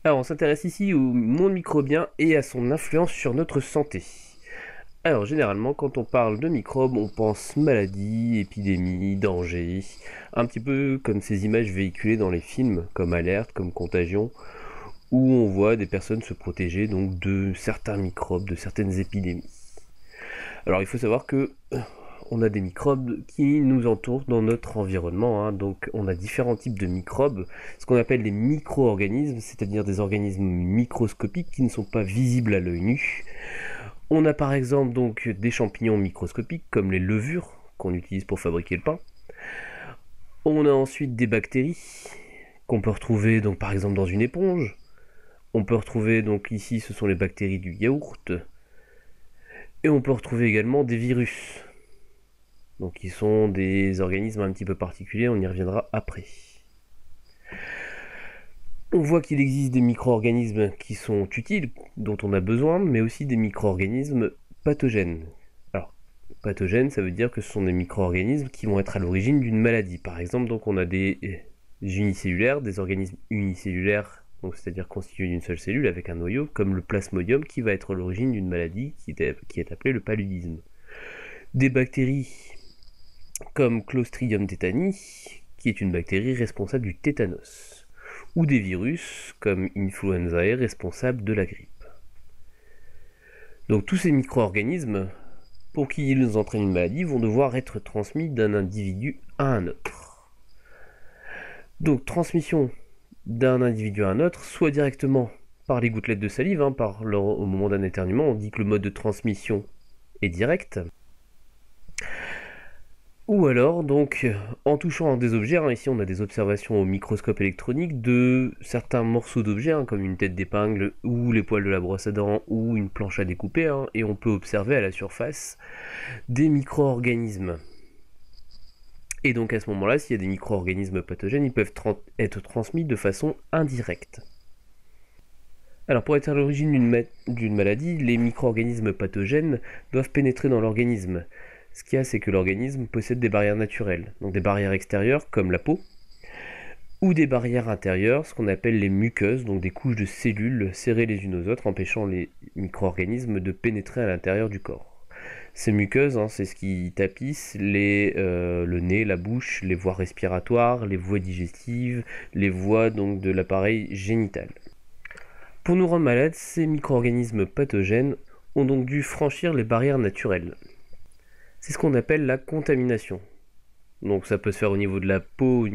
Alors, on s'intéresse ici au monde microbien et à son influence sur notre santé. Alors, généralement, quand on parle de microbes, on pense maladie, épidémie, danger, un petit peu comme ces images véhiculées dans les films, comme Alerte, comme Contagion, où on voit des personnes se protéger donc de certains microbes, de certaines épidémies. Alors, il faut savoir que on a des microbes qui nous entourent dans notre environnement, hein. Donc on a différents types de microbes, ce qu'on appelle des micro-organismes, c'est-à-dire des organismes microscopiques qui ne sont pas visibles à l'œil nu. On a par exemple donc des champignons microscopiques comme les levures qu'on utilise pour fabriquer le pain. On a ensuite des bactéries qu'on peut retrouver donc par exemple dans une éponge. On peut retrouver donc ici ce sont les bactéries du yaourt. Et on peut retrouver également des virus. Donc qui sont des organismes un petit peu particuliers, on y reviendra après. On voit qu'il existe des micro-organismes qui sont utiles, dont on a besoin, mais aussi des micro-organismes pathogènes. Alors, pathogènes, ça veut dire que ce sont des micro-organismes qui vont être à l'origine d'une maladie. Par exemple, donc on a des unicellulaires, des organismes unicellulaires, donc c'est-à-dire constitués d'une seule cellule avec un noyau, comme le plasmodium, qui va être à l'origine d'une maladie qui est appelée le paludisme. Des bactéries comme Clostridium tetani, qui est une bactérie responsable du tétanos, ou des virus comme Influenzae responsables de la grippe. Donc tous ces micro-organismes, pour qu'ils entraînent une maladie, vont devoir être transmis d'un individu à un autre. Donc transmission d'un individu à un autre, soit directement par les gouttelettes de salive, hein, au moment d'un éternuement, on dit que le mode de transmission est direct. Ou alors, donc, en touchant des objets, hein, ici on a des observations au microscope électronique de certains morceaux d'objets, hein, comme une tête d'épingle, ou les poils de la brosse à dents, ou une planche à découper, hein, et on peut observer à la surface des micro-organismes. Et donc à ce moment-là, s'il y a des micro-organismes pathogènes, ils peuvent être transmis de façon indirecte. Alors pour être à l'origine d'une maladie, les micro-organismes pathogènes doivent pénétrer dans l'organisme. Ce qu'il y a, c'est que l'organisme possède des barrières naturelles, donc des barrières extérieures comme la peau, ou des barrières intérieures, ce qu'on appelle les muqueuses, donc des couches de cellules serrées les unes aux autres, empêchant les micro-organismes de pénétrer à l'intérieur du corps. Ces muqueuses, hein, c'est ce qui tapisse le nez, la bouche, les voies respiratoires, les voies digestives, les voies donc de l'appareil génital. Pour nous rendre malades, ces micro-organismes pathogènes ont donc dû franchir les barrières naturelles. C'est ce qu'on appelle la contamination. Donc ça peut se faire au niveau de la peau,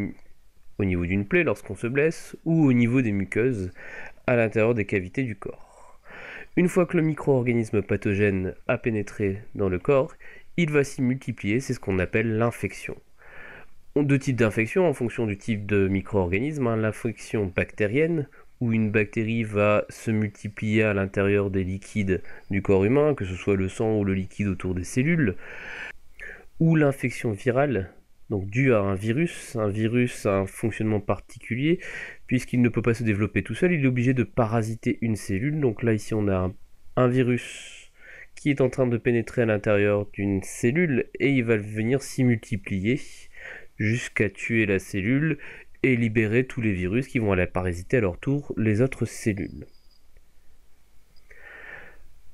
au niveau d'une plaie lorsqu'on se blesse, ou au niveau des muqueuses à l'intérieur des cavités du corps. Une fois que le micro-organisme pathogène a pénétré dans le corps, il va s'y multiplier, c'est ce qu'on appelle l'infection. Deux types d'infections en fonction du type de micro-organisme, hein, l'infection bactérienne, où une bactérie va se multiplier à l'intérieur des liquides du corps humain, que ce soit le sang ou le liquide autour des cellules, ou l'infection virale, donc due à un virus a un fonctionnement particulier, puisqu'il ne peut pas se développer tout seul, il est obligé de parasiter une cellule. Donc là, ici, on a un virus qui est en train de pénétrer à l'intérieur d'une cellule, et il va venir s'y multiplier jusqu'à tuer la cellule et libérer tous les virus qui vont aller parasiter à leur tour les autres cellules.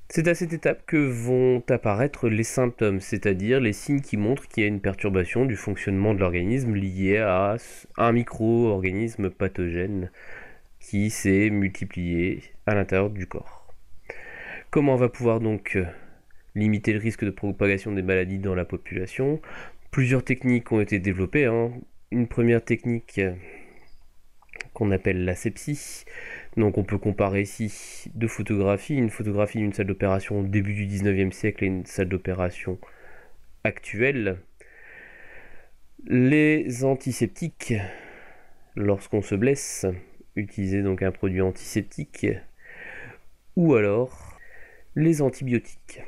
C'est à cette étape que vont apparaître les symptômes, c'est-à-dire les signes qui montrent qu'il y a une perturbation du fonctionnement de l'organisme liée à un micro-organisme pathogène qui s'est multiplié à l'intérieur du corps. Comment on va pouvoir donc limiter le risque de propagation des maladies dans la population? Plusieurs techniques ont été développées, hein. Une première technique qu'on appelle l'asepsie. Donc on peut comparer ici deux photographies, une photographie d'une salle d'opération au début du 19e siècle et une salle d'opération actuelle. Les antiseptiques, lorsqu'on se blesse, utiliser donc un produit antiseptique, ou alors les antibiotiques.